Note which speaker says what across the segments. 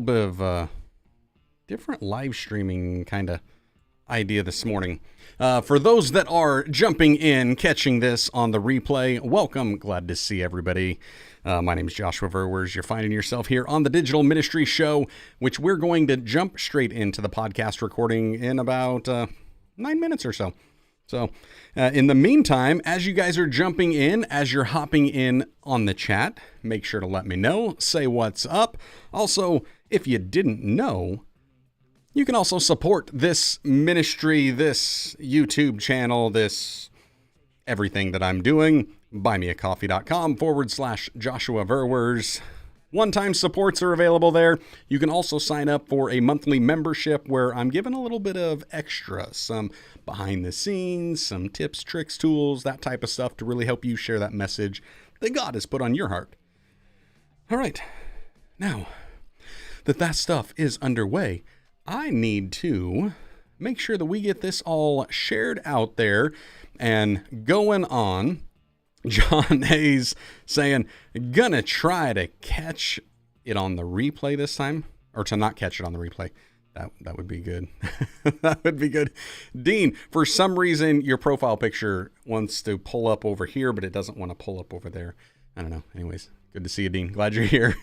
Speaker 1: bit of different live streaming kind of idea this morning. For those that are jumping in, catching this on the replay, welcome. Glad to see everybody. My name is Joshua Verwers. You're finding yourself here on the Digital Ministry Show, which we're going to jump straight into the podcast recording in about 9 minutes or so. So in the meantime, as you guys are jumping in, as you're hopping in on the chat, make sure to let me know, say what's up. Also, if you didn't know, you can also support this ministry, this YouTube channel, this everything that I'm doing. buymeacoffee.com/Joshua Verwers. One-time supports are available there. You can also sign up for a monthly membership where I'm giving a little bit of extra, some behind the scenes, some tips, tricks, tools, that type of stuff to really help you share that message that God has put on your heart. All right, now that stuff is underway, I need to make sure that we get this all shared out there and going on. John Hayes saying, gonna try to catch it on the replay this time, or to not catch it on the replay. That would be good. That would be good. Dean, for some reason, your profile picture wants to pull up over here, but it doesn't want to pull up over there. I don't know. Anyways, good to see you, Dean. Glad you're here.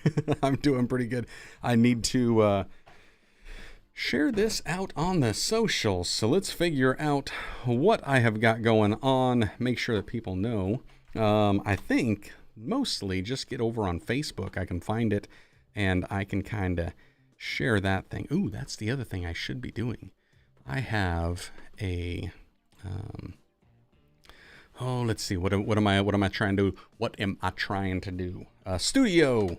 Speaker 1: I'm doing pretty good. I need to share this out on the socials. So let's figure out what I have got going on. Make sure that people know. I think mostly just get over on Facebook. I can find it and I can kind of share that thing. Ooh, that's the other thing I should be doing. I have a, let's see. What am I trying to do? Studio.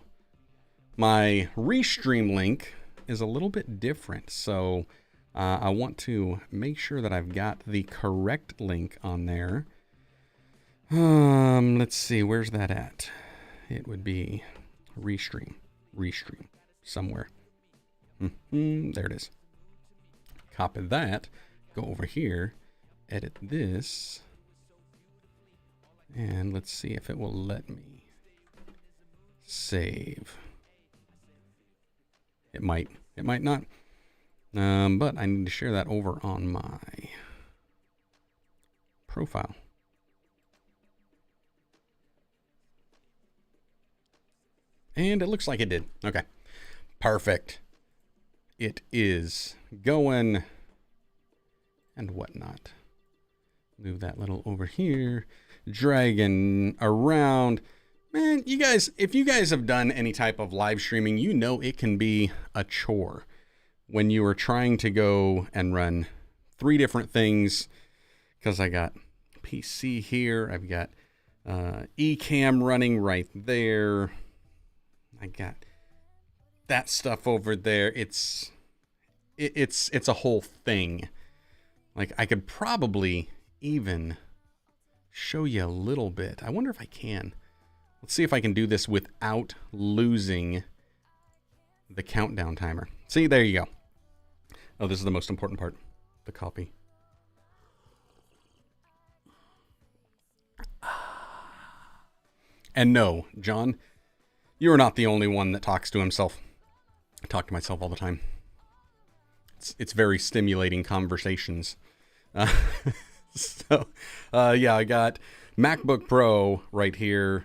Speaker 1: My Restream link is a little bit different. So, I want to make sure that I've got the correct link on there. Let's see, where's that at? It would be Restream somewhere. There it is. Copy that, go over here, edit this, and let's see if it will let me save. It might not, but I need to share that over on my profile. And it looks like it did. Okay. Perfect. It is going and whatnot. Move that little over here. Dragging around. Man, you guys, if you guys have done any type of live streaming, you know it can be a chore when you are trying to go and run 3 different things. Because I got PC here. I've got eCam running right there. I got that stuff over there. It's a whole thing. Like, I could probably even show you a little bit. I wonder if I can. Let's see if I can do this without losing the countdown timer. See, there you go. Oh, this is the most important part. The coffee. And no, John, you are not the only one that talks to himself. I talk to myself all the time. It's very stimulating conversations. Yeah, I got MacBook Pro right here,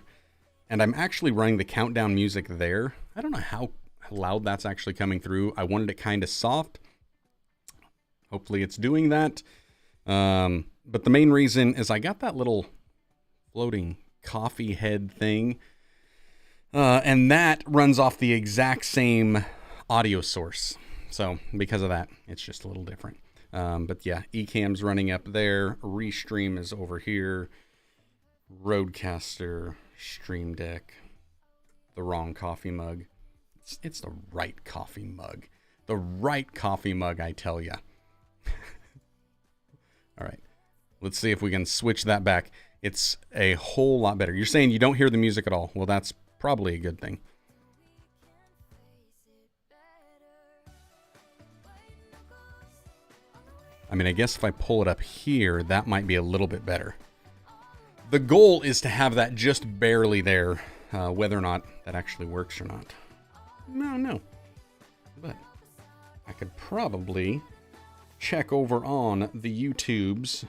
Speaker 1: and I'm actually running the countdown music there. I don't know how loud that's actually coming through. I wanted it kind of soft. Hopefully it's doing that. But the main reason is I got that little floating coffee head thing. And that runs off the exact same audio source. So because of that, it's just a little different. But yeah, eCam's running up there. Restream is over here. Rodecaster, Stream Deck. The wrong coffee mug. It's the right coffee mug. The right coffee mug, I tell ya. All right. Let's see if we can switch that back. It's a whole lot better. You're saying you don't hear the music at all. Well, that's probably a good thing. I mean, I guess if I pull it up here, that might be a little bit better. The goal is to have that just barely there, whether or not that actually works or not. No. could probably check over on the YouTubes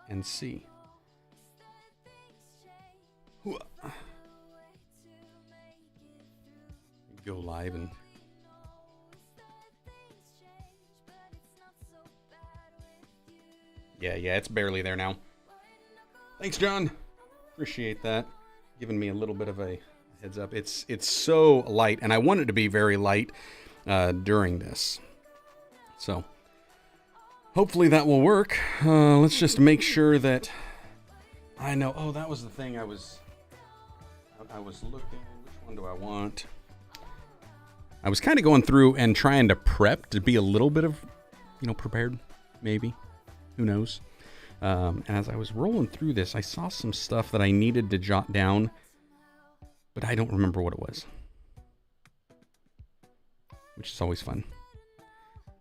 Speaker 1: and see. Go live and yeah, it's barely there now. Thanks, John. Appreciate that. Giving me a little bit of a heads up. It's so light, and I want it to be very light during this. So hopefully that will work. Let's just make sure that I know. Oh, that was the thing I was looking. Which one do I want? I was kind of going through and trying to prep to be a little bit of, prepared, maybe. Who knows? And as I was rolling through this, I saw some stuff that I needed to jot down, but I don't remember what it was. Which is always fun.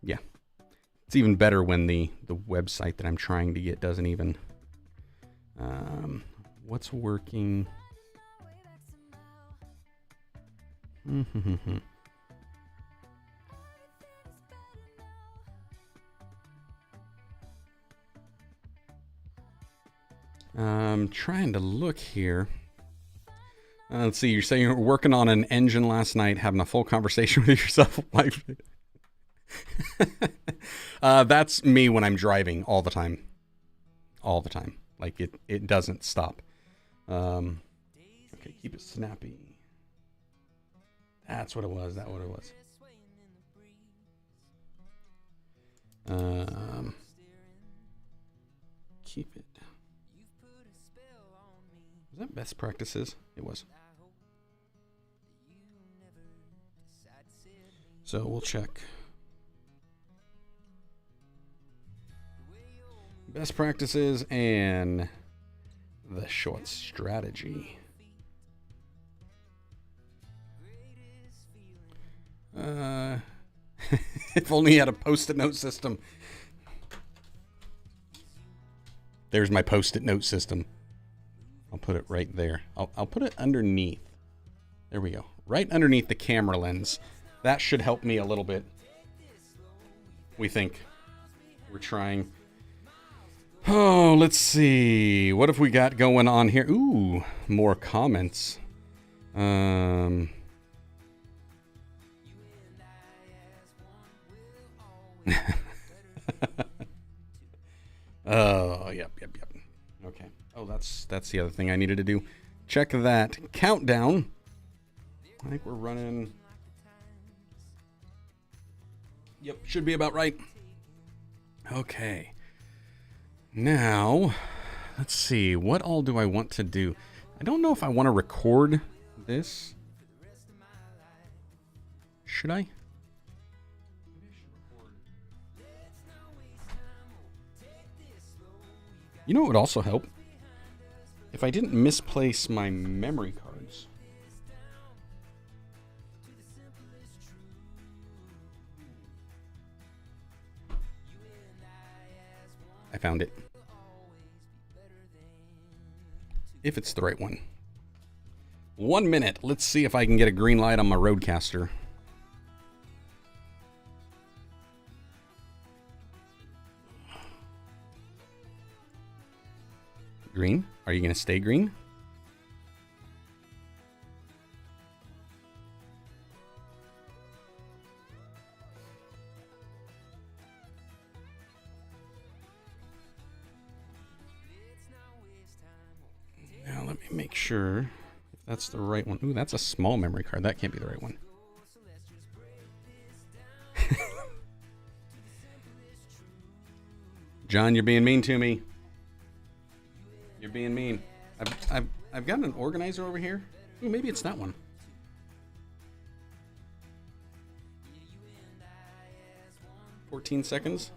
Speaker 1: Yeah. It's even better when the website that I'm trying to get doesn't even... what's working? I'm trying to look here. Let's see, you're saying you were working on an engine last night, having a full conversation with yourself. That's me when I'm driving all the time. All the time. Like, it doesn't stop. Okay, keep it snappy. That's what it was. That's what it was. Keep it. Was that best practices? It was. So we'll check. Best practices and the short strategy. If only you had a post-it note system. There's my post-it note system. I'll put it right there. I'll put it underneath. There we go. Right underneath the camera lens. That should help me a little bit. We think. We're trying. Oh, let's see. What have we got going on here? Ooh, more comments. Oh, yep. Okay. Oh, that's the other thing I needed to do. Check that countdown. I think we're running. Yep, should be about right. Okay. Now, let's see. What all do I want to do? I don't know if I want to record this. Should I? You know what would also help? If I didn't misplace my memory cards. I found it. If it's the right one. 1 minute. Let's see if I can get a green light on my Rodecaster. Green? Are you going to stay green? Now let me make sure if that's the right one. Ooh, that's a small memory card. That can't be the right one. John, you're being mean to me. You're being mean. I've got an organizer over here. Ooh, maybe it's that one. $14.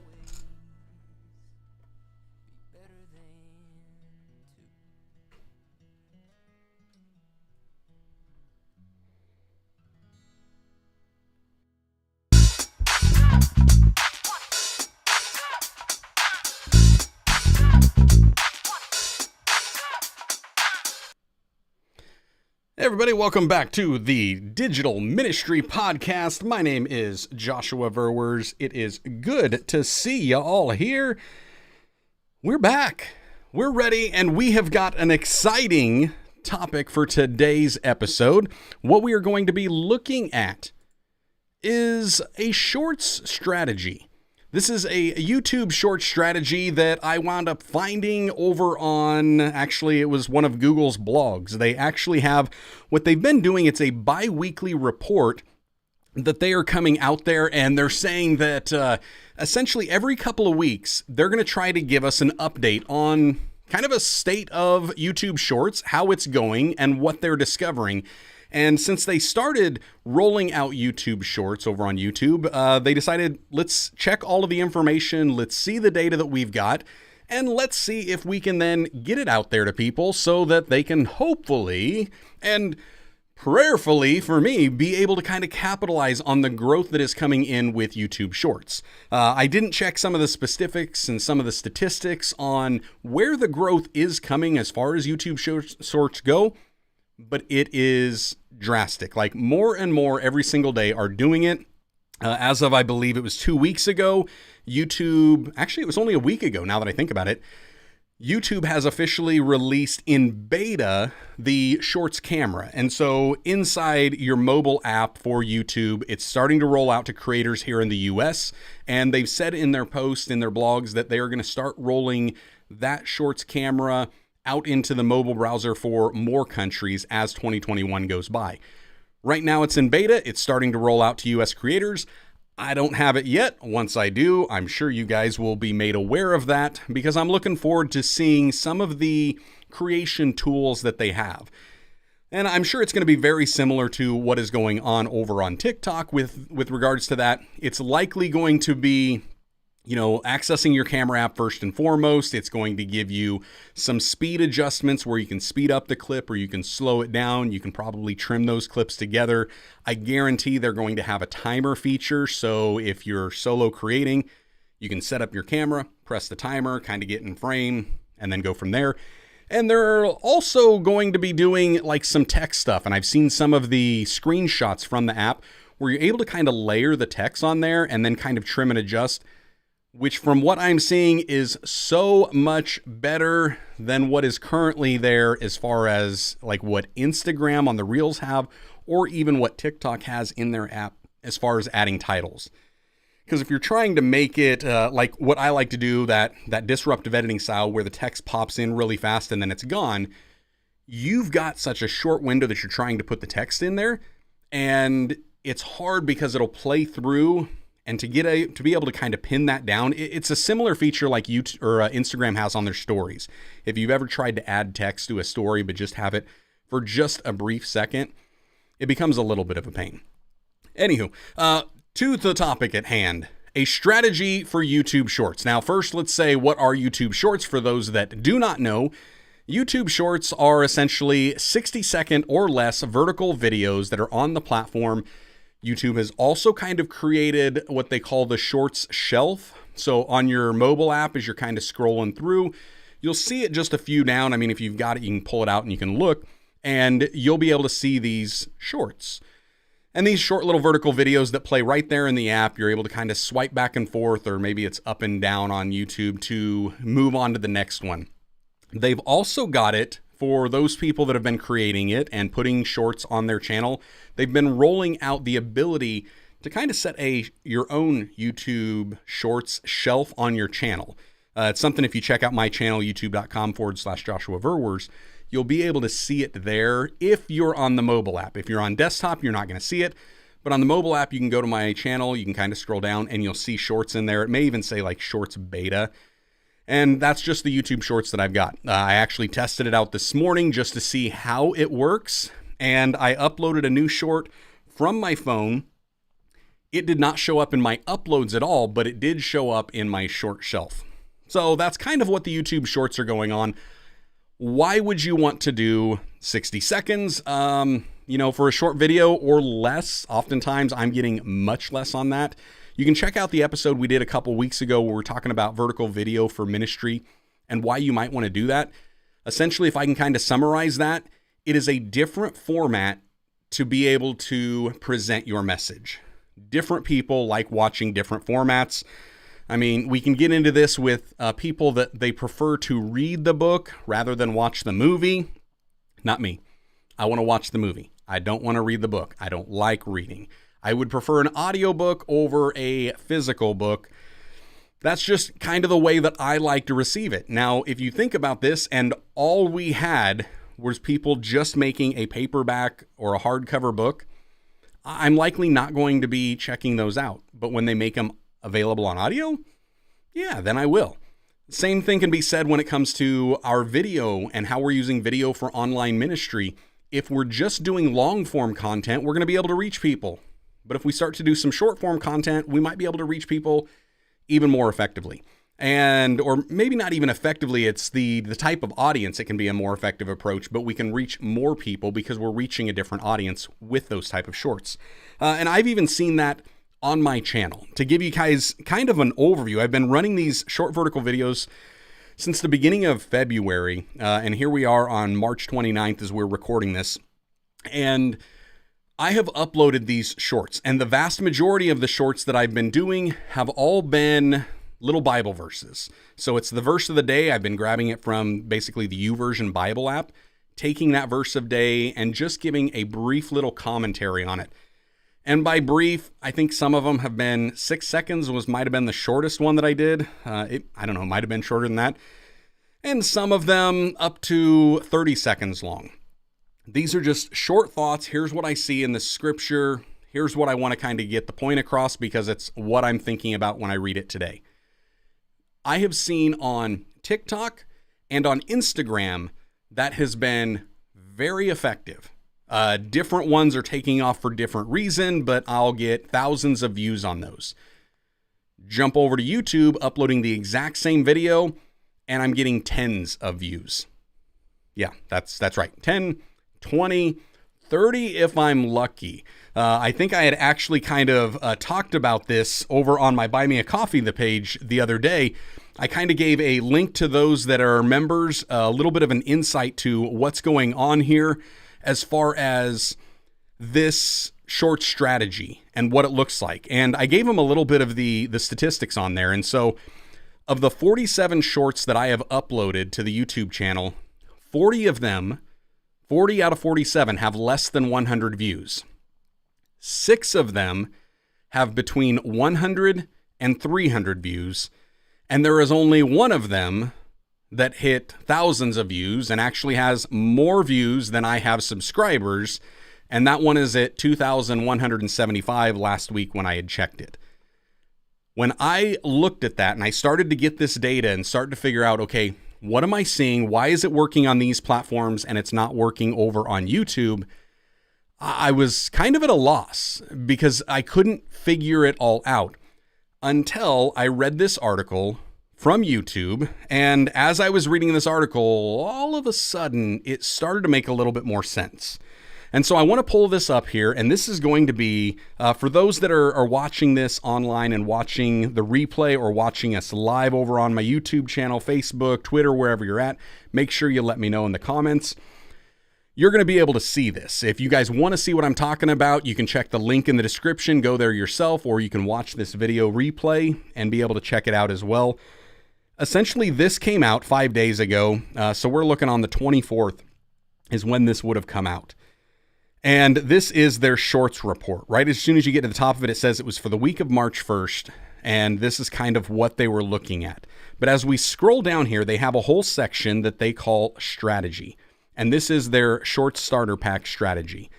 Speaker 1: everybody, welcome back to the Digital Ministry Podcast. My name is Joshua Verwers. It is good to see you all here. We're back. We're ready, and we have got an exciting topic for today's episode. What we are going to be looking at is a shorts strategy. This is a YouTube short strategy that I wound up finding over on, actually, it was one of Google's blogs. They actually have, what they've been doing, it's a bi-weekly report that they are coming out there, and they're saying that essentially every couple of weeks, they're going to try to give us an update on kind of a state of YouTube Shorts, how it's going, and what they're discovering. And since they started rolling out YouTube Shorts over on YouTube, they decided, let's check all of the information, let's see the data that we've got, and let's see if we can then get it out there to people so that they can hopefully, and prayerfully for me, be able to kind of capitalize on the growth that is coming in with YouTube Shorts. I didn't check some of the specifics and some of the statistics on where the growth is coming as far as YouTube Shorts go, but it is drastic. Like more and more every single day are doing it. As of, I believe it was 2 weeks ago, YouTube, actually it was only a week ago now that I think about it, YouTube has officially released in beta the Shorts camera. And so inside your mobile app for YouTube, it's starting to roll out to creators here in the US. And they've said in their posts, in their blogs, that they are going to start rolling that Shorts camera out into the mobile browser for more countries as 2021 goes by. Right now it's in beta. It's starting to roll out to US creators. I don't have it yet. Once I do, I'm sure you guys will be made aware of that because I'm looking forward to seeing some of the creation tools that they have. And I'm sure it's going to be very similar to what is going on over on TikTok with regards to that. It's likely going to be, accessing your camera app first and foremost. It's going to give you some speed adjustments where you can speed up the clip or you can slow it down. You can probably trim those clips together. I guarantee they're going to have a timer feature. So if you're solo creating, you can set up your camera, press the timer, kind of get in frame, and then go from there. And they're also going to be doing like some text stuff. And I've seen some of the screenshots from the app where you're able to kind of layer the text on there and then kind of trim and adjust, which from what I'm seeing is so much better than what is currently there as far as like what Instagram on the Reels have, or even what TikTok has in their app as far as adding titles. Because if you're trying to make it like what I like to do, that disruptive editing style where the text pops in really fast and then it's gone, you've got such a short window that you're trying to put the text in there, and it's hard because it'll play through. And to be able to kind of pin that down, it's a similar feature like YouTube or Instagram has on their stories. If you've ever tried to add text to a story but just have it for just a brief second, it becomes a little bit of a pain. Anywho, to the topic at hand, a strategy for YouTube Shorts. Now, first, let's say, what are YouTube Shorts for those that do not know? YouTube Shorts are essentially 60-second or less vertical videos that are on the platform. YouTube has also kind of created what they call the Shorts shelf. So on your mobile app, as you're kind of scrolling through, you'll see it just a few down. I mean, if you've got it, you can pull it out and you can look, and you'll be able to see these shorts. And these short little vertical videos that play right there in the app, you're able to kind of swipe back and forth, or maybe it's up and down on YouTube to move on to the next one. They've also got it for those people that have been creating it and putting shorts on their channel. They've been rolling out the ability to kind of set your own YouTube Shorts shelf on your channel. It's something, if you check out my channel, youtube.com/Joshua Verwers, you'll be able to see it there if you're on the mobile app. If you're on desktop, you're not going to see it. But on the mobile app, you can go to my channel, you can kind of scroll down, and you'll see shorts in there. It may even say like Shorts Beta. And that's just the YouTube Shorts that I've got. I actually tested it out this morning just to see how it works. And I uploaded a new short from my phone. It did not show up in my uploads at all, but it did show up in my short shelf. So that's kind of what the YouTube Shorts are going on. Why would you want to do 60 seconds? For a short video or less? Oftentimes I'm getting much less on that. You can check out the episode we did a couple weeks ago where we're talking about vertical video for ministry and why you might want to do that. Essentially, if I can kind of summarize that, It is a different format to be able to present your message. Different people like watching different formats. I mean, we can get into this with people that they prefer to read the book rather than watch the movie. Not me. I want to watch the movie. I don't want to read the book. I don't like reading. I would prefer an audiobook over a physical book. That's just kind of the way that I like to receive it. Now, if you think about this, and all we had was people just making a paperback or a hardcover book, I'm likely not going to be checking those out. But when they make them available on audio, yeah, then I will. Same thing can be said when it comes to our video and how we're using video for online ministry. If we're just doing long form content, we're going to be able to reach people. But if we start to do some short form content, we might be able to reach people even more effectively. Or maybe not even effectively, it's the type of audience. It can be a more effective approach, but we can reach more people because we're reaching a different audience with those type of shorts. And I've even seen that on my channel. To give you guys kind of an overview, I've been running these short vertical videos since the beginning of February, and here we are on March 29th as we're recording this. And I have uploaded these shorts, and the vast majority of the shorts that I've been doing have all been little Bible verses. So it's the verse of the day. I've been grabbing it from basically the YouVersion Bible app, taking that verse of day and just giving a brief little commentary on it. And by brief, I think some of them have been 6 seconds, might have been the shortest one that I did. I don't know, might have been shorter than that. And some of them up to 30 seconds long. These are just short thoughts. Here's what I see in the scripture. Here's what I want to kind of get the point across because it's what I'm thinking about when I read it today. I have seen on TikTok and on Instagram that has been very effective. Different ones are taking off for different reason, but I'll get thousands of views on those. Jump over to YouTube, uploading the exact same video, and I'm getting tens of views. Yeah, that's right. 10, 20, 30 if I'm lucky. I think I had actually kind of talked about this over on my Buy Me a Coffee the page the other day. I kind of gave a link to those that are members, a little bit of an insight to what's going on here as far as this short strategy and what it looks like. And I gave them a little bit of the statistics on there. And so of the 47 shorts that I have uploaded to the YouTube channel, 40 of them, 40 out of 47 have less than 100 views. 6 of them have between 100 and 300 views. And there is only one of them that hit thousands of views and actually has more views than I have subscribers. And that one is at 2,175 last week when I had checked it. When I looked at that and I started to get this data and start to figure out, okay, what am I seeing? Why is it working on these platforms and it's not working over on YouTube? I was kind of at a loss because I couldn't figure it all out until I read this article from YouTube. And as I was reading this article, all of a sudden it started to make a little bit more sense. And so I want to pull this up here, and this is going to be, for those that are watching this online and watching the replay or watching us live over on my YouTube channel, Facebook, Twitter, wherever you're at, make sure you let me know in the comments. You're going to be able to see this. If you guys want to see what I'm talking about, you can check the link in the description, go there yourself, or you can watch this video replay and be able to check it out as well. Essentially, this came out 5 days ago, so we're looking on the 24th is when this would have come out. And this is their shorts report. Right as soon as you get to the top of it, it says it was for the week of March 1st, and this is kind of what they were looking at. But as we scroll down here, they have a whole section that they call strategy. And this is their short starter pack strategy.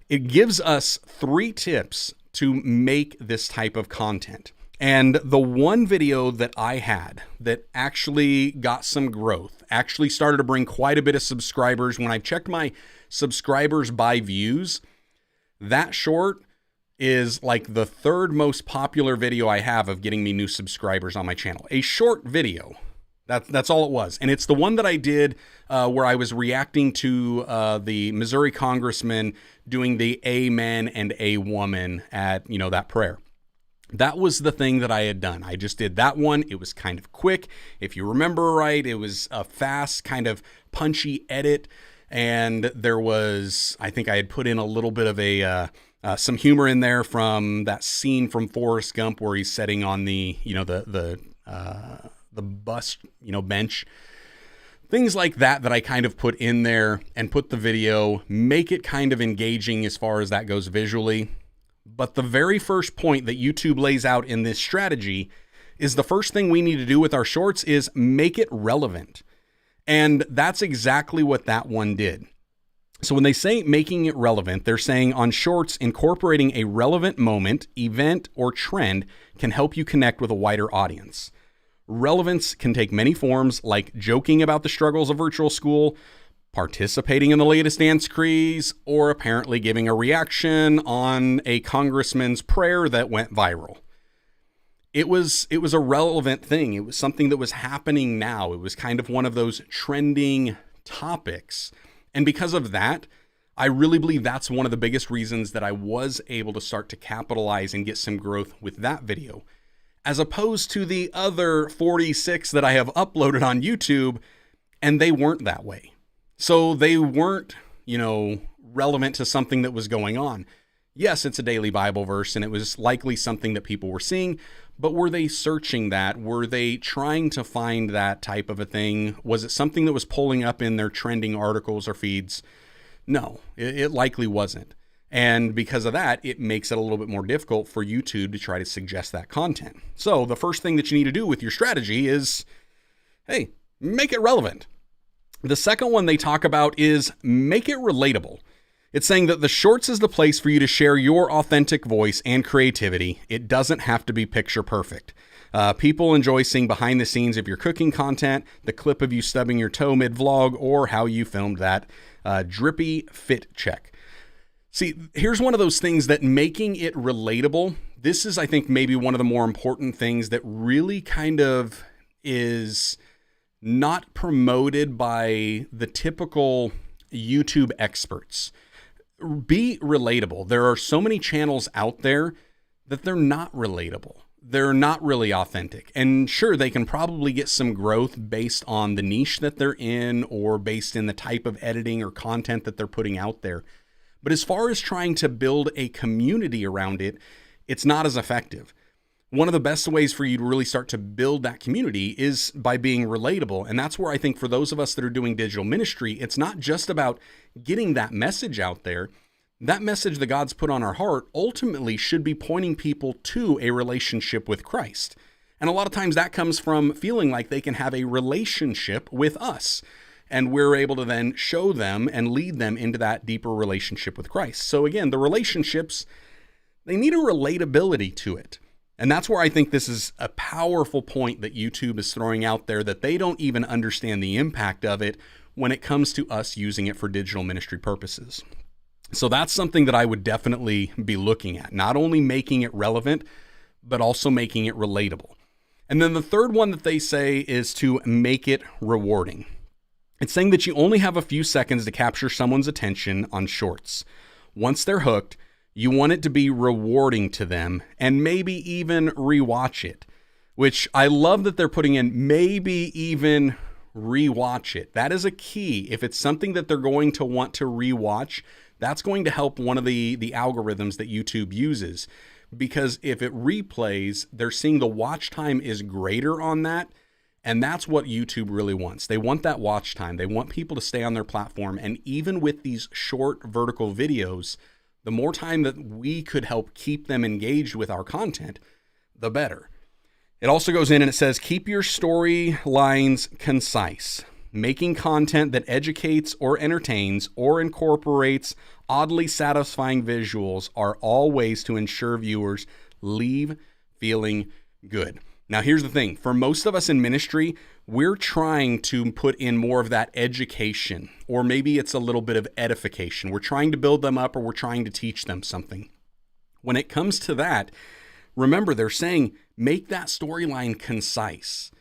Speaker 1: It gives us 3 tips to make this type of content. And the one video that I had that actually got some growth, actually started to bring quite a bit of subscribers. When I checked my subscribers by views, that short is like the 3rd most popular video I have of getting me new subscribers on my channel. A short video. That's all it was. And it's the one that I did where I was reacting to the Missouri congressman doing the amen and a woman at, that prayer. That was the thing that I had done. I just did that one. It was kind of quick. If you remember right, it was a fast, kind of punchy edit. And there was, I think I had put in a little bit of some humor in there from that scene from Forrest Gump where he's sitting on the bus, bench. Things like that I kind of put in there and put the video, make it kind of engaging as far as that goes visually. But the very first point that YouTube lays out in this strategy is the first thing we need to do with our shorts is make it relevant. And that's exactly what that one did. So when they say making it relevant, they're saying on shorts, incorporating a relevant moment, event, or trend can help you connect with a wider audience. Relevance can take many forms, like joking about the struggles of virtual school, participating in the latest dance craze, or apparently giving a reaction on a congressman's prayer that went viral. It was a relevant thing. It was something that was happening now. It was kind of one of those trending topics. And because of that, I really believe that's one of the biggest reasons that I was able to start to capitalize and get some growth with that video, as opposed to the other 46 that I have uploaded on YouTube, and they weren't that way. So they weren't, relevant to something that was going on. Yes, it's a daily Bible verse, and it was likely something that people were seeing, but were they searching that? Were they trying to find that type of a thing? Was it something that was pulling up in their trending articles or feeds? No, it likely wasn't. And because of that, it makes it a little bit more difficult for YouTube to try to suggest that content. So the first thing that you need to do with your strategy is, hey, make it relevant. The second one they talk about is make it relatable. It's saying that the shorts is the place for you to share your authentic voice and creativity. It doesn't have to be picture perfect. People enjoy seeing behind the scenes of your cooking content, the clip of you stubbing your toe mid-vlog, or how you filmed that drippy fit check. See, here's one of those things that making it relatable, this is, I think, maybe one of the more important things that really kind of is not promoted by the typical YouTube experts. Be relatable. There are so many channels out there that they're not relatable. They're not really authentic. And sure, they can probably get some growth based on the niche that they're in or based in the type of editing or content that they're putting out there. But as far as trying to build a community around it, it's not as effective. One of the best ways for you to really start to build that community is by being relatable. And that's where I think for those of us that are doing digital ministry, it's not just about getting that message out there. That message that God's put on our heart ultimately should be pointing people to a relationship with Christ. And a lot of times that comes from feeling like they can have a relationship with us. And we're able to then show them and lead them into that deeper relationship with Christ. So again, the relationships, they need a relatability to it. And that's where I think this is a powerful point that YouTube is throwing out there, that they don't even understand the impact of it when it comes to us using it for digital ministry purposes. So that's something that I would definitely be looking at, not only making it relevant, but also making it relatable. And then the third one that they say is to make it rewarding. It's saying that you only have a few seconds to capture someone's attention on shorts. Once they're hooked, you want it to be rewarding to them and maybe even rewatch it, which I love that they're putting in maybe even rewatch it. That is a key. If it's something that they're going to want to rewatch, that's going to help one of the algorithms that YouTube uses, because if it replays, they're seeing the watch time is greater on that. And that's what YouTube really wants. They want that watch time. They want people to stay on their platform. And even with these short vertical videos, the more time that we could help keep them engaged with our content, the better. It also goes in and it says, keep your storylines concise. Making content that educates or entertains or incorporates oddly satisfying visuals are all ways to ensure viewers leave feeling good. Now, here's the thing. For most of us in ministry, we're trying to put in more of that education, or maybe it's a little bit of edification. We're trying to build them up, or we're trying to teach them something. When it comes to that, remember, they're saying make that storyline concise.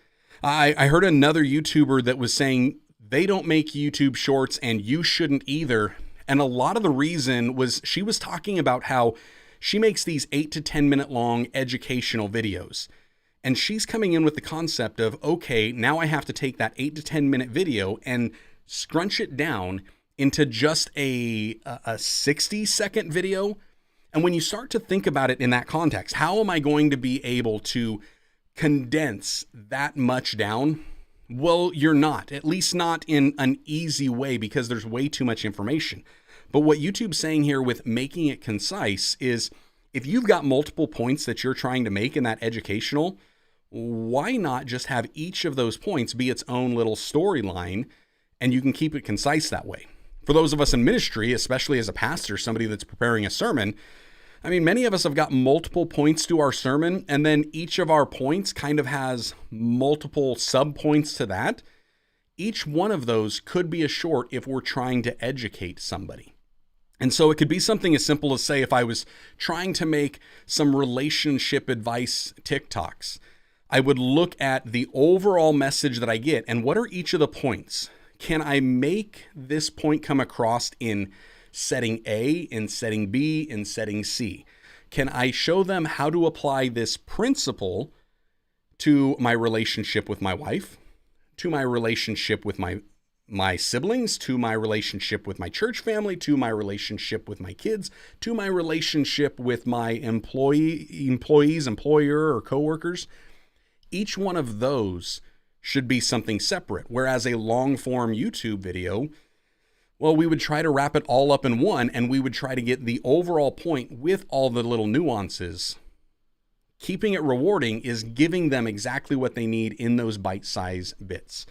Speaker 1: I heard another YouTuber that was saying they don't make YouTube shorts and you shouldn't either. And a lot of the reason was she was talking about how she makes these 8 to 10 minute long educational videos. And she's coming in with the concept of, okay, now I have to take that 8 to 10 minute video and scrunch it down into just a 60-second video. And when you start to think about it in that context, how am I going to be able to condense that much down? Well, you're not, at least not in an easy way, because there's way too much information. But what YouTube's saying here with making it concise is, if you've got multiple points that you're trying to make in that educational, why not just have each of those points be its own little storyline, and you can keep it concise that way. For those of us in ministry, especially as a pastor, somebody that's preparing a sermon, I mean, many of us have got multiple points to our sermon, and then each of our points kind of has multiple sub-points to that. Each one of those could be a short if we're trying to educate somebody. And so it could be something as simple as, say, if I was trying to make some relationship advice TikToks, I would look at the overall message that I get and what are each of the points. Can I make this point come across in setting A, in setting B, in setting C? Can I show them how to apply this principle to my relationship with my wife, to my relationship with my siblings, to my relationship with my church family, to my relationship with my kids, to my relationship with my employees, employer, or coworkers? Each one of those should be something separate. Whereas a long form YouTube video, well, we would try to wrap it all up in one, and we would try to get the overall point with all the little nuances. Keeping it rewarding is giving them exactly what they need in those bite-sized bits.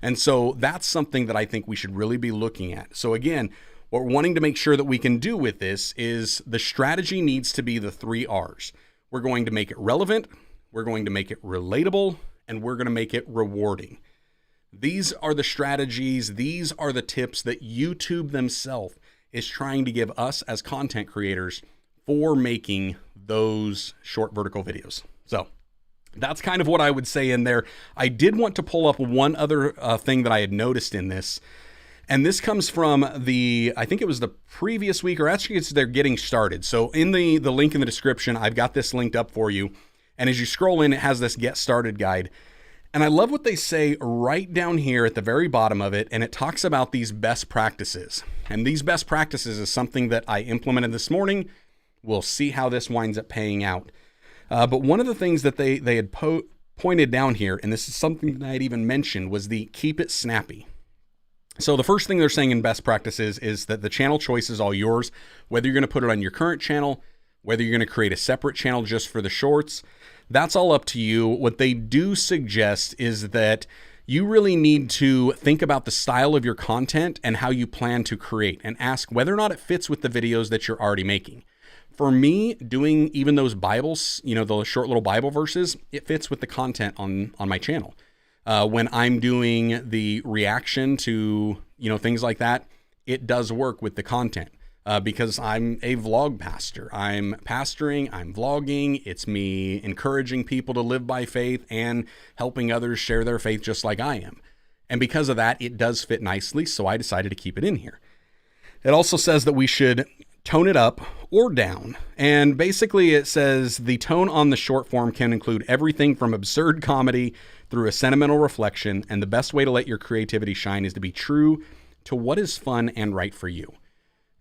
Speaker 1: And so that's something that I think we should really be looking at. So again, what we're wanting to make sure that we can do with this is the strategy needs to be the 3 R's. We're going to make it relevant, we're going to make it relatable, and we're going to make it rewarding. These are the strategies, these are the tips that YouTube themselves is trying to give us as content creators for making those short vertical videos. So that's kind of what I would say in there. I did want to pull up one other thing that I had noticed in this. And this comes from I think it was the previous week, or actually it's their getting started. So in the link in the description, I've got this linked up for you. And as you scroll in, it has this get started guide. And I love what they say right down here at the very bottom of it. And it talks about these best practices. And these best practices is something that I implemented this morning. We'll see how this winds up paying out. But one of the things that they had pointed down here, and this is something that I had even mentioned, was the keep it snappy. So the first thing they're saying in best practices is that the channel choice is all yours, whether you're going to put it on your current channel, whether you're going to create a separate channel just for the shorts, that's all up to you. What they do suggest is that you really need to think about the style of your content and how you plan to create, and ask whether or not it fits with the videos that you're already making. For me, doing even those Bibles, those short little Bible verses, it fits with the content on my channel. When I'm doing the reaction to, things like that, it does work with the content because I'm a vlog pastor. I'm pastoring, I'm vlogging. It's me encouraging people to live by faith and helping others share their faith just like I am. And because of that, it does fit nicely, so I decided to keep it in here. It also says that we should tone it up or down. And basically it says the tone on the short form can include everything from absurd comedy through a sentimental reflection. And the best way to let your creativity shine is to be true to what is fun and right for you.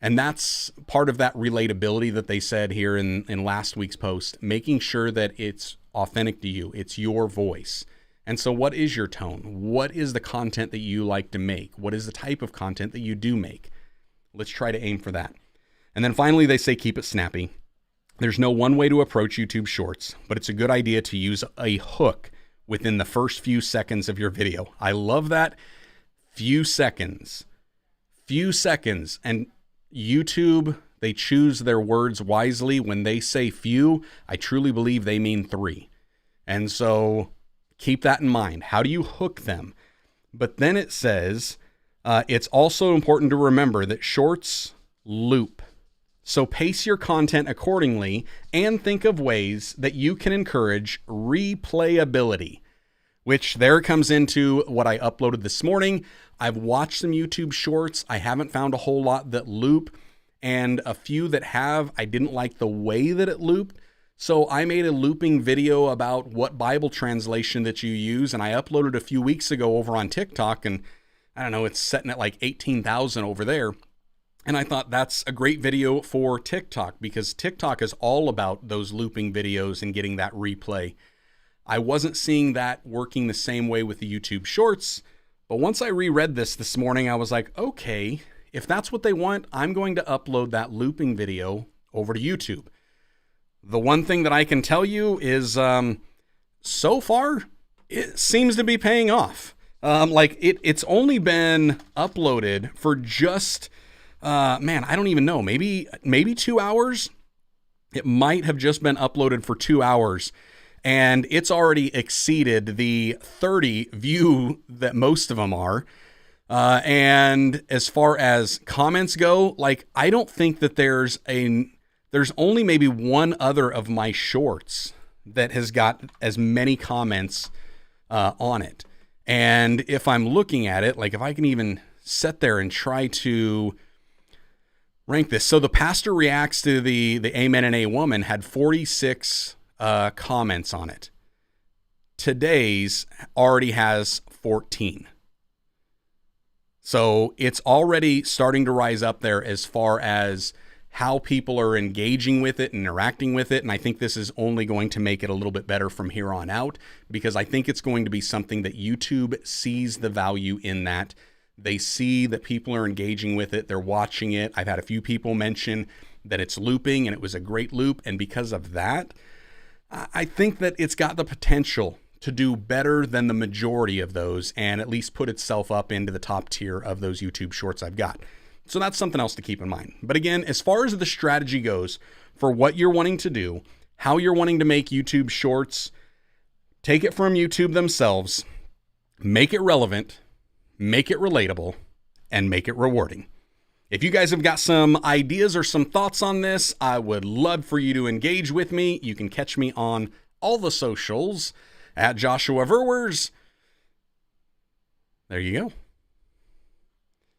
Speaker 1: And that's part of that relatability that they said here in last week's post, making sure that it's authentic to you. It's your voice. And so what is your tone? What is the content that you like to make? What is the type of content that you do make? Let's try to aim for that. And then finally, they say keep it snappy. There's no one way to approach YouTube Shorts, but it's a good idea to use a hook within the first few seconds of your video. I love that. Few seconds. And YouTube, they choose their words wisely. When they say few, I truly believe they mean 3. And so keep that in mind. How do you hook them? But then it says, it's also important to remember that shorts loop. So pace your content accordingly and think of ways that you can encourage replayability, which there comes into what I uploaded this morning. I've watched some YouTube shorts. I haven't found a whole lot that loop, and a few that have, I didn't like the way that it looped. So I made a looping video about what Bible translation that you use, and I uploaded a few weeks ago over on TikTok, and I don't know, it's setting at like 18,000 over there. And I thought that's a great video for TikTok, because TikTok is all about those looping videos and getting that replay. I wasn't seeing that working the same way with the YouTube Shorts, but once I reread this morning, I was like, okay, if that's what they want, I'm going to upload that looping video over to YouTube. The one thing that I can tell you is so far, it seems to be paying off. It's only been uploaded for just, I don't even know, maybe 2 hours. It might have just been uploaded for 2 hours, and it's already exceeded the 30 view that most of them are. And as far as comments go, like, I don't think that there's only maybe one other of my shorts that has got as many comments on it. And if I'm looking at it, like if I can even sit there and try to rank this. So the pastor reacts to the Amen and A woman had 46 comments on it. Today's already has 14. So it's already starting to rise up there as far as how people are engaging with it and interacting with it. And I think this is only going to make it a little bit better from here on out, because I think it's going to be something that YouTube sees the value in that. They see that people are engaging with it. They're watching it. I've had a few people mention that it's looping and it was a great loop. And because of that, I think that it's got the potential to do better than the majority of those and at least put itself up into the top tier of those YouTube Shorts I've got. So that's something else to keep in mind. But again, as far as the strategy goes for what you're wanting to do, how you're wanting to make YouTube Shorts, take it from YouTube themselves, make it relevant, make it relatable, and make it rewarding. If you guys have got some ideas or some thoughts on this, I would love for you to engage with me. You can catch me on all the socials at Joshua Verwers. There you go.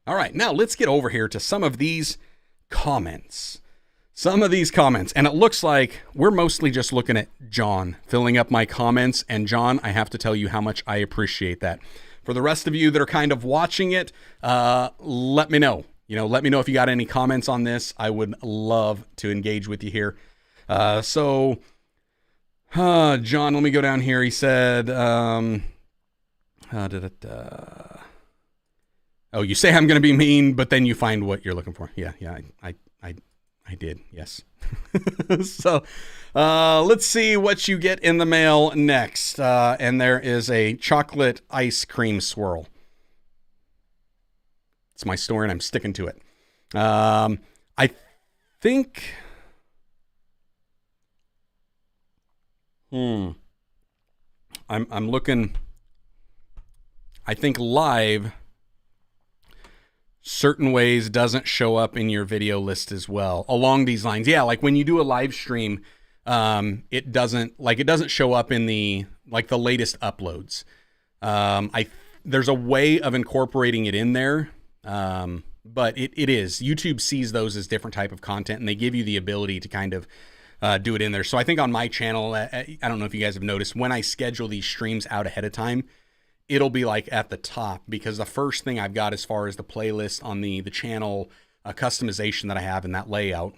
Speaker 1: All right, now let's get over here to some of these comments. And it looks like we're mostly just looking at John filling up my comments. And John, I have to tell you how much I appreciate that. For the rest of you that are kind of watching it, let me know. Let me know if you got any comments on this. I would love to engage with you here. John, let me go down here. He said, oh, you say I'm going to be mean, but then you find what you're looking for. Yeah, I did. Yes. So, let's see what you get in the mail next. And there is a chocolate ice cream swirl. It's my story and I'm sticking to it. I think, I'm looking, I think live certain ways doesn't show up in your video list as well along these lines. Yeah. Like when you do a live stream, it doesn't show up in the latest uploads. There's a way of incorporating it in there. But it is, YouTube sees those as different type of content and they give you the ability to kind of, do it in there. So I think on my channel, I don't know if you guys have noticed, when I schedule these streams out ahead of time, it'll be like at the top, because the first thing I've got as far as the playlist on the channel customization that I have in that layout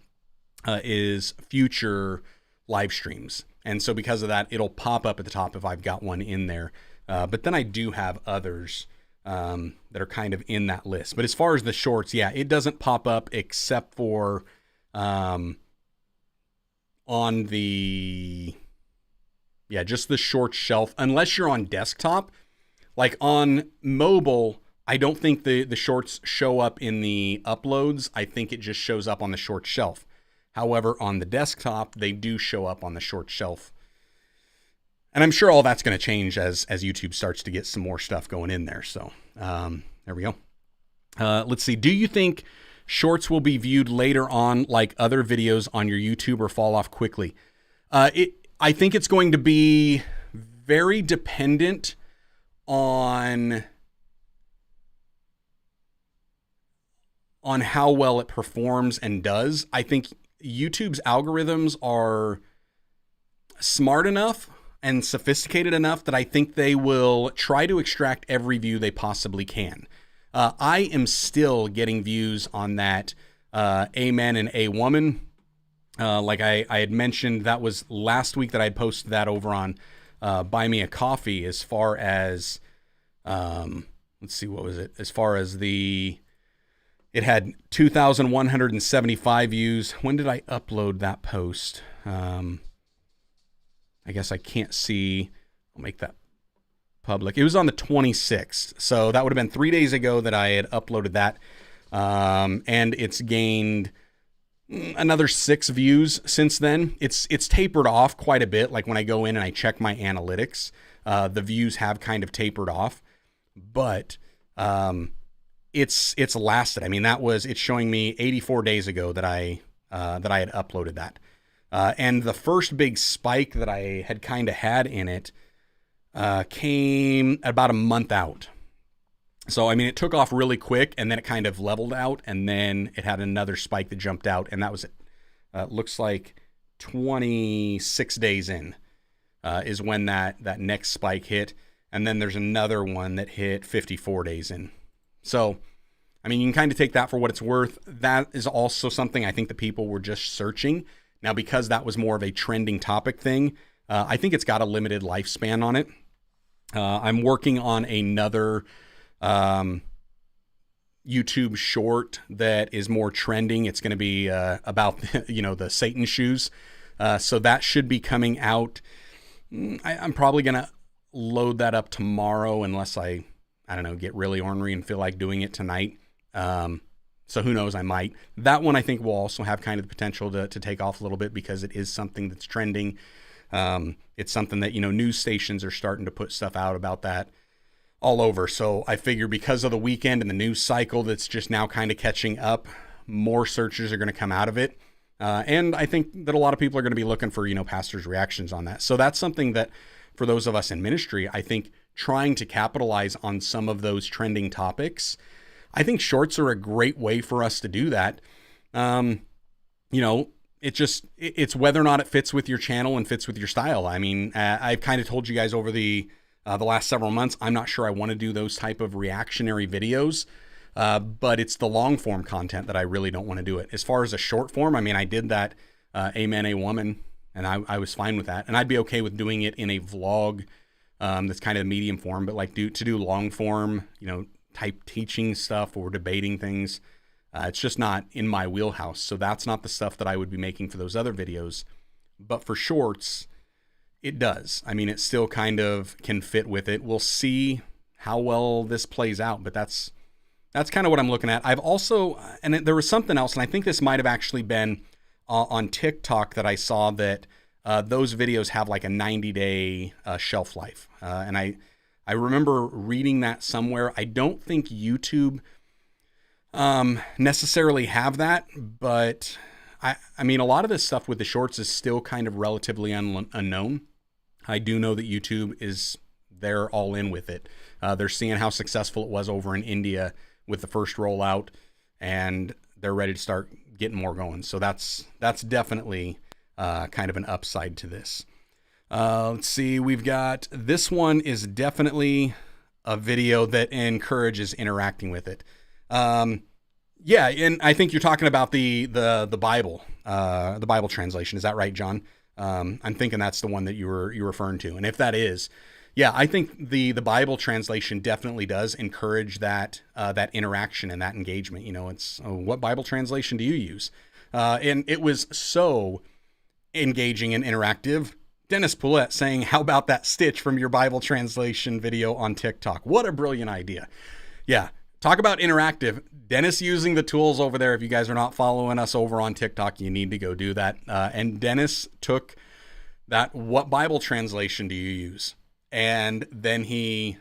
Speaker 1: is future live streams. And so because of that, it'll pop up at the top if I've got one in there. But then I do have others that are kind of in that list. But as far as the shorts, yeah, it doesn't pop up except for on just the short shelf, unless you're on desktop. Like on mobile, I don't think the shorts show up in the uploads. I think it just shows up on the short shelf. However, on the desktop, they do show up on the short shelf. And I'm sure all that's going to change as YouTube starts to get some more stuff going in there. So there we go. Let's see. Do you think shorts will be viewed later on like other videos on your YouTube or fall off quickly? I think it's going to be very dependent on how well it performs and does. I think YouTube's algorithms are smart enough and sophisticated enough that I think they will try to extract every view they possibly can. I am still getting views on that Amen and A Woman. Like I had mentioned, that was last week that I posted that over on Buy Me a Coffee. As far as, let's see, what was it? As far as it had 2,175 views. When did I upload that post? I guess I can't see. I'll make that public. It was on the 26th. So that would have been 3 days ago that I had uploaded that. And it's gained another 6 views since then. It's tapered off quite a bit. Like when I go in and I check my analytics, the views have kind of tapered off, but, it's lasted. I mean, it's showing me 84 days ago that I had uploaded that. And the first big spike that I had kind of had in it, came about a month out. So, I mean, it took off really quick and then it kind of leveled out and then it had another spike that jumped out and that was it. Looks like 26 days in, is when that next spike hit. And then there's another one that hit 54 days in. So, I mean, you can kind of take that for what it's worth. That is also something I think the people were just searching. Now, because that was more of a trending topic thing, I think it's got a limited lifespan on it. I'm working on another YouTube short that is more trending. It's going to be about, the Satan shoes. So that should be coming out. I'm probably going to load that up tomorrow unless I don't know, get really ornery and feel like doing it tonight. So who knows, I might. That one I think will also have kind of the potential to take off a little bit because it is something that's trending. It's something that, news stations are starting to put stuff out about that all over. So I figure because of the weekend and the news cycle that's just now kind of catching up, more searches are going to come out of it. And I think that a lot of people are going to be looking for, pastors' reactions on that. So that's something that for those of us in ministry, I think trying to capitalize on some of those trending topics, I think shorts are a great way for us to do that. It's whether or not it fits with your channel and fits with your style. I mean, I've kind of told you guys over the last several months, I'm not sure I want to do those type of reactionary videos, but it's the long form content that I really don't want to do it. As far as a short form, I mean, I did that Amen, A Woman, and I was fine with that. And I'd be okay with doing it in a vlog that's kind of medium form, but like to do long form, type teaching stuff or debating things, it's just not in my wheelhouse. So that's not the stuff that I would be making for those other videos. But for shorts, it does. I mean, it still kind of can fit with it. We'll see how well this plays out, but that's kind of what I'm looking at. I've also, and there was something else, and I think this might have actually been on TikTok that I saw that those videos have like a 90-day shelf life. And I remember reading that somewhere. I don't think YouTube necessarily have that, but I mean, a lot of this stuff with the shorts is still kind of relatively unknown. I do know that YouTube they're all in with it. They're seeing how successful it was over in India with the first rollout, and they're ready to start getting more going. So that's definitely kind of an upside to this. Let's see, we've got, this one is definitely a video that encourages interacting with it. Yeah, and I think you're talking about the Bible translation. Is that right, John? I'm thinking that's the one that you're referring to. And if that is, yeah, I think the Bible translation definitely does encourage that interaction and that engagement. It's, what Bible translation do you use? And it was so engaging and interactive. Dennis Poulette saying, how about that stitch from your Bible translation video on TikTok? What a brilliant idea. Yeah. Talk about interactive. Dennis using the tools over there. If you guys are not following us over on TikTok, you need to go do that. And Dennis took that, what Bible translation do you use? And then he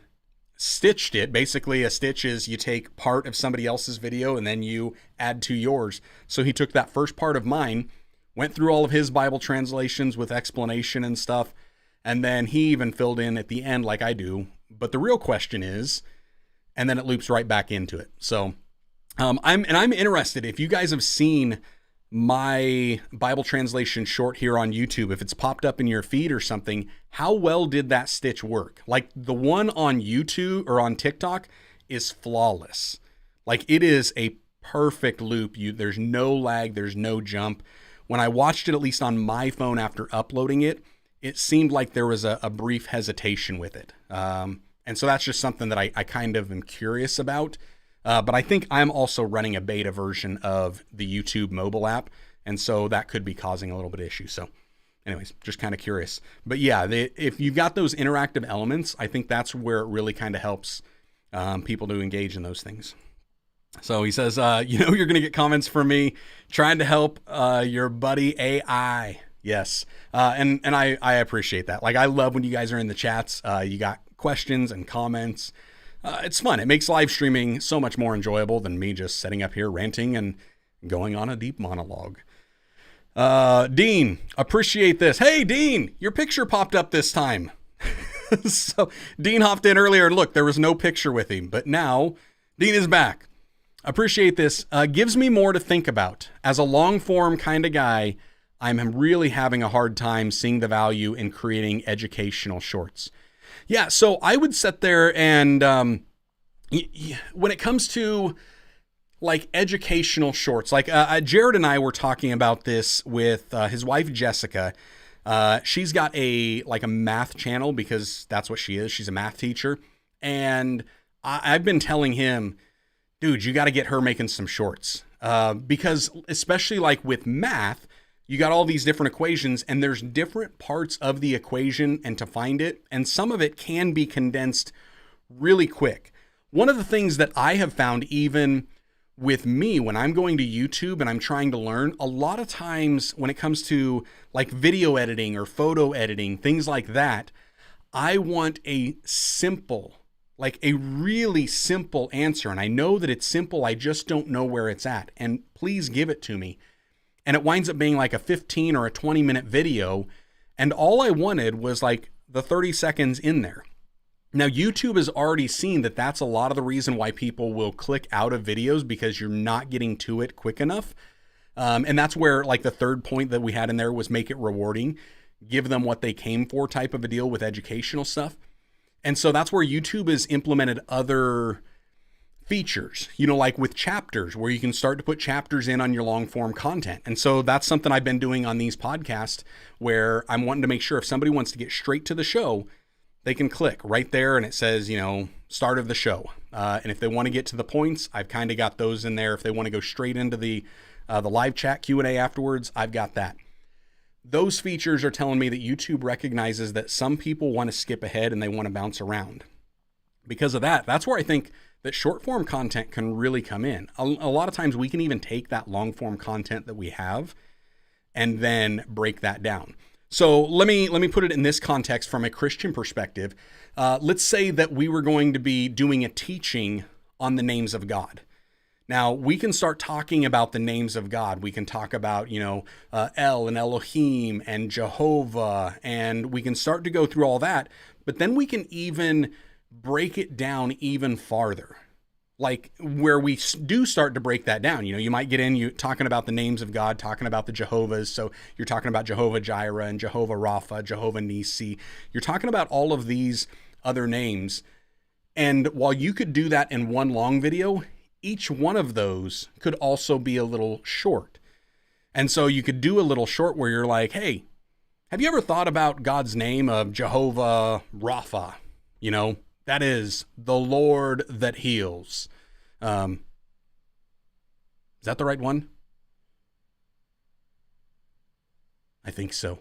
Speaker 1: stitched it. Basically, a stitch is you take part of somebody else's video and then you add to yours. So he took that first part of mine, went through all of his Bible translations with explanation and stuff, and then he even filled in at the end like I do. But the real question is, and then it loops right back into it. So I'm interested if you guys have seen my Bible translation short here on YouTube, if it's popped up in your feed or something, how well did that stitch work? Like the one on YouTube or on TikTok is flawless. Like, it is a perfect loop. There's no lag, there's no jump. When I watched it, at least on my phone after uploading it, it seemed like there was a brief hesitation with it. And so that's just something that I kind of am curious about. But I think I'm also running a beta version of the YouTube mobile app, and so that could be causing a little bit of issue. So anyways, just kind of curious. But yeah, if you've got those interactive elements, I think that's where it really kind of helps people to engage in those things. So he says, you're going to get comments from me trying to help your buddy AI. Yes. And I appreciate that. Like, I love when you guys are in the chats. You got questions and comments. It's fun. It makes live streaming so much more enjoyable than me just sitting up here ranting and going on a deep monologue. Dean, appreciate this. Hey, Dean, your picture popped up this time. So Dean hopped in earlier and look, there was no picture with him, but now Dean is back. Appreciate this. Gives me more to think about. As a long form kind of guy, I'm really having a hard time seeing the value in creating educational shorts. Yeah, so I would sit there and when it comes to like educational shorts, like Jared and I were talking about this with his wife, Jessica. She's got a math channel because that's what she is. She's a math teacher. And I've been telling him, dude, you got to get her making some shorts because especially like with math, you got all these different equations and there's different parts of the equation and to find it. And some of it can be condensed really quick. One of the things that I have found even with me when I'm going to YouTube and I'm trying to learn, a lot of times when it comes to like video editing or photo editing, things like that, I want a simple, like a really simple answer. And I know that it's simple. I just don't know where it's at. And please give it to me. And it winds up being like a 15 or a 20-minute video. And all I wanted was like the 30 seconds in there. Now, YouTube has already seen that that's a lot of the reason why people will click out of videos because you're not getting to it quick enough. And that's where like the third point that we had in there was make it rewarding, give them what they came for type of a deal with educational stuff. And so that's where YouTube has implemented other features, like with chapters where you can start to put chapters in on your long form content. And so that's something I've been doing on these podcasts where I'm wanting to make sure if somebody wants to get straight to the show, they can click right there and it says, start of the show. And if they want to get to the points, I've kind of got those in there. If they want to go straight into the live chat Q&A afterwards, I've got that. Those features are telling me that YouTube recognizes that some people want to skip ahead and they want to bounce around. Because of that, that's where I think that short form content can really come in. A lot of times we can even take that long form content that we have and then break that down. So let me put it in this context from a Christian perspective. Let's say that we were going to be doing a teaching on the names of God. Now, we can start talking about the names of God. We can talk about, El and Elohim and Jehovah, and we can start to go through all that. But then we can even break it down even farther. Like where we do start to break that down, you might get in, you talking about the names of God, talking about the Jehovahs. So you're talking about Jehovah Jireh and Jehovah Rapha, Jehovah Nisi. You're talking about all of these other names. And while you could do that in one long video, each one of those could also be a little short. And so you could do a little short where you're like, hey, have you ever thought about God's name of Jehovah Rapha? That is the Lord that heals. Is that the right one? I think so.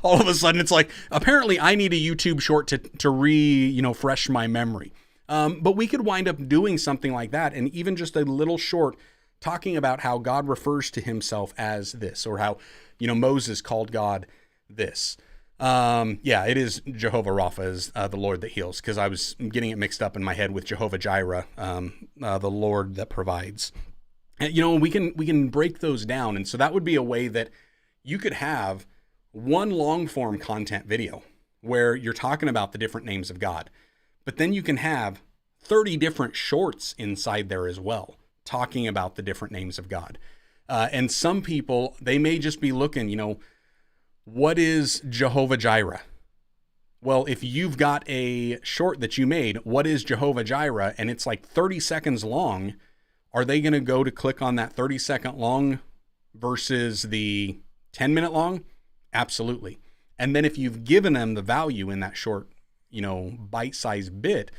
Speaker 1: All of a sudden, it's like, apparently I need a YouTube short to fresh my memory. But we could wind up doing something like that. And even just a little short talking about how God refers to himself as this, or how, Moses called God this. It is Jehovah Rapha is the Lord that heals, because I was getting it mixed up in my head with Jehovah Jireh, the Lord that provides. And, we can break those down. And so that would be a way that you could have one long form content video where you're talking about the different names of God, but then you can have 30 different shorts inside there as well, talking about the different names of God. And some people, they may just be looking, what is Jehovah Jireh? Well, if you've got a short that you made, what is Jehovah Jireh, and it's like 30 seconds long, are they going to go to click on that 30-second long versus the 10-minute long? Absolutely. And then if you've given them the value in that short, bite-sized bit,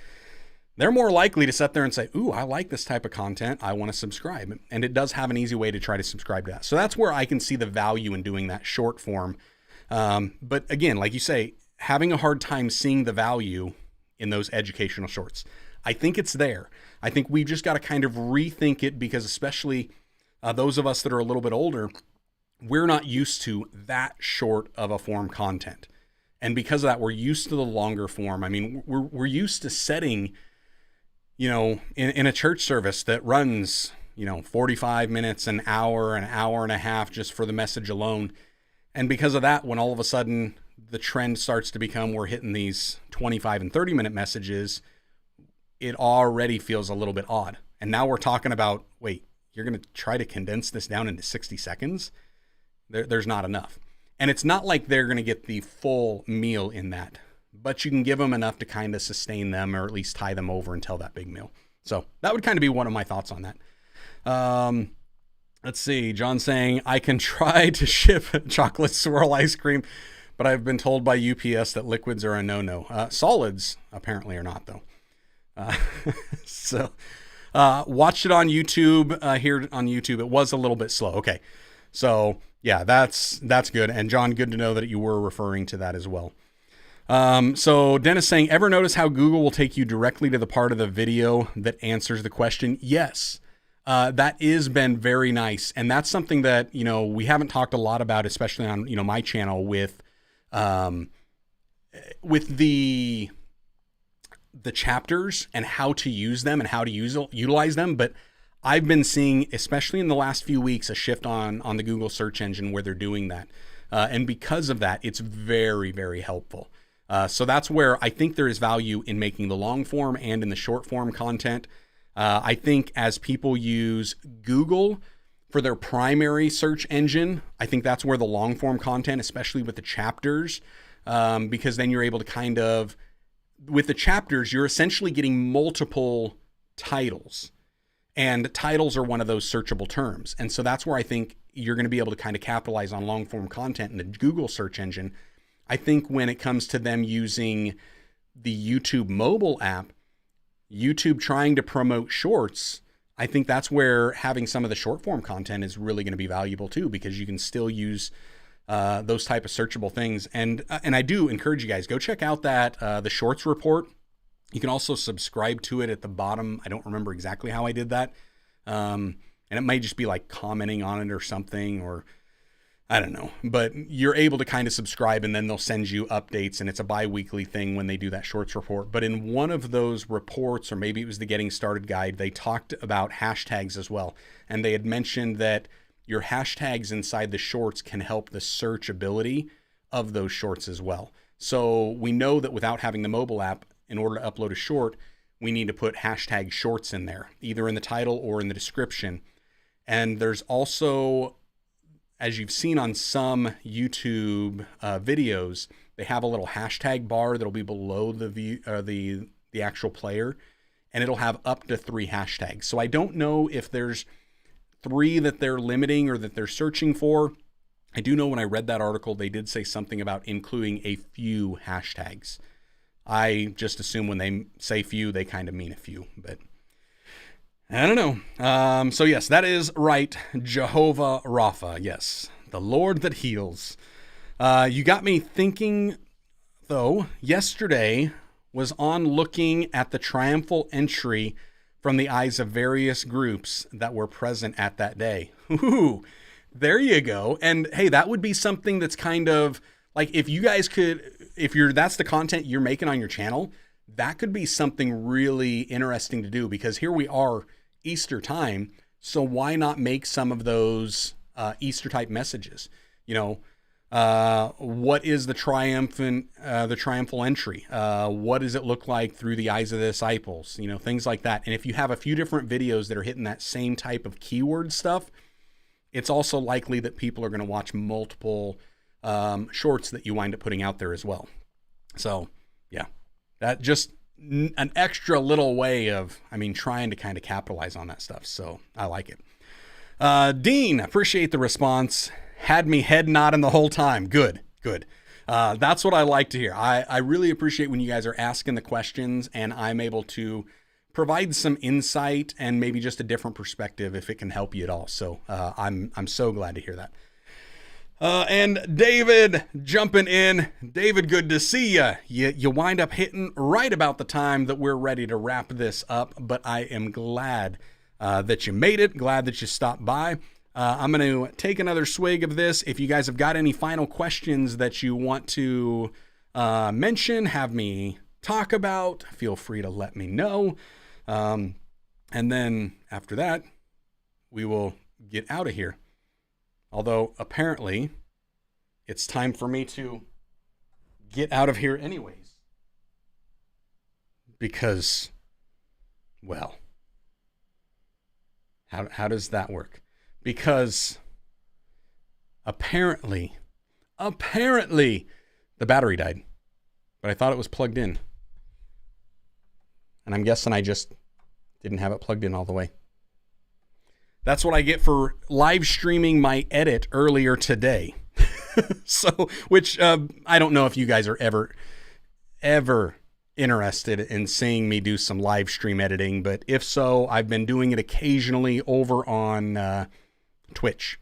Speaker 1: they're more likely to sit there and say, ooh, I like this type of content. I want to subscribe. And it does have an easy way to try to subscribe to that. So that's where I can see the value in doing that short form. But again, like you say, having a hard time seeing the value in those educational shorts. I think it's there. I think we've just got to kind of rethink it, because especially those of us that are a little bit older, we're not used to that short of a form content. And because of that, we're used to the longer form. I mean, we're used to setting, in a church service that runs, 45 minutes, an hour and a half just for the message alone. And because of that, when all of a sudden the trend starts to become we're hitting these 25 and 30-minute messages, it already feels a little bit odd. And now we're talking about, wait, you're going to try to condense this down into 60 seconds? There's not enough. And it's not like they're going to get the full meal in that, but you can give them enough to kind of sustain them, or at least tie them over until that big meal. So that would kind of be one of my thoughts on that. Let's see. John saying, I can try to ship chocolate swirl ice cream, but I've been told by UPS that liquids are a no-no. Solids apparently are not, though. So watched it on YouTube, here on YouTube. It was a little bit slow. Okay. So yeah, that's good. And John, good to know that you were referring to that as well. So Dennis saying, ever notice how Google will take you directly to the part of the video that answers the question? Yes. That has been very nice. And that's something that, we haven't talked a lot about, especially on, my channel with the chapters and how to use them and how to utilize them. But I've been seeing, especially in the last few weeks, a shift on the Google search engine where they're doing that. And because of that, it's very, very helpful. So that's where I think there is value in making the long form and in the short form content. I think as people use Google for their primary search engine, I think that's where the long form content, especially with the chapters, because then you're able to kind of, with the chapters, you're essentially getting multiple titles, and titles are one of those searchable terms. And so that's where I think you're going to be able to kind of capitalize on long form content in the Google search engine. I think when it comes to them using the YouTube mobile app, YouTube trying to promote shorts, I think that's where having some of the short form content is really going to be valuable too, because you can still use those type of searchable things. And I do encourage you guys, go check out that the shorts report. You can also subscribe to it at the bottom. I don't remember exactly how I did that. And it might just be like commenting on it or something, or I don't know, but you're able to kind of subscribe, and then they'll send you updates, and it's a bi-weekly thing when they do that shorts report. But in one of those reports, or maybe it was the Getting Started guide, they talked about hashtags as well. And they had mentioned that your hashtags inside the shorts can help the searchability of those shorts as well. So we know that without having the mobile app, in order to upload a short, we need to put hashtag shorts in there, either in the title or in the description. And there's also, as you've seen on some YouTube videos, they have a little hashtag bar that'll be below the view, the actual player, and it'll have up to 3 hashtags. So I don't know if there's 3 that they're limiting or that they're searching for. I do know when I read that article, they did say something about including a few hashtags. I just assume when they say few, they kind of mean a few, but I don't know. So yes, that is right. Jehovah Rapha. Yes. The Lord that heals. You got me thinking though. Yesterday was on looking at the triumphal entry from the eyes of various groups that were present at that day. Ooh, there you go. And hey, that would be something that's kind of like, if you guys could, that's the content you're making on your channel, that could be something really interesting to do, because here we are, Easter time. So why not make some of those Easter type messages? What is the triumphal entry? What does it look like through the eyes of the disciples? Things like that. And if you have a few different videos that are hitting that same type of keyword stuff, it's also likely that people are going to watch multiple shorts that you wind up putting out there as well. So yeah, that just an extra little way of, trying to kind of capitalize on that stuff. So I like it. Dean, appreciate the response. Had me head nodding the whole time. Good. That's what I like to hear. I really appreciate when you guys are asking the questions and I'm able to provide some insight and maybe just a different perspective if it can help you at all. So I'm so glad to hear that. And David jumping in. David, good to see you. You wind up hitting right about the time that we're ready to wrap this up, but I am glad that you made it. Glad that you stopped by. I'm going to take another swig of this. If you guys have got any final questions that you want to mention, have me talk about, feel free to let me know. And then after that, we will get out of here. Although apparently it's time for me to get out of here anyways. Because, well, how does that work? Because apparently the battery died, but I thought it was plugged in. And I'm guessing I just didn't have it plugged in all the way. That's what I get for live streaming my edit earlier today. Which I don't know if you guys are ever interested in seeing me do some live stream editing, but if so, I've been doing it occasionally over on Twitch.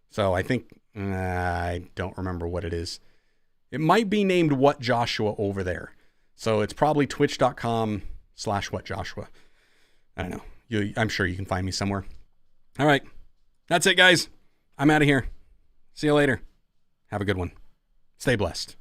Speaker 1: So I think, I don't remember what it is. It might be named What Joshua over there. So it's probably twitch.com/whatjoshua. I don't know. I'm sure you can find me somewhere. All right. That's it, guys. I'm out of here. See you later. Have a good one. Stay blessed.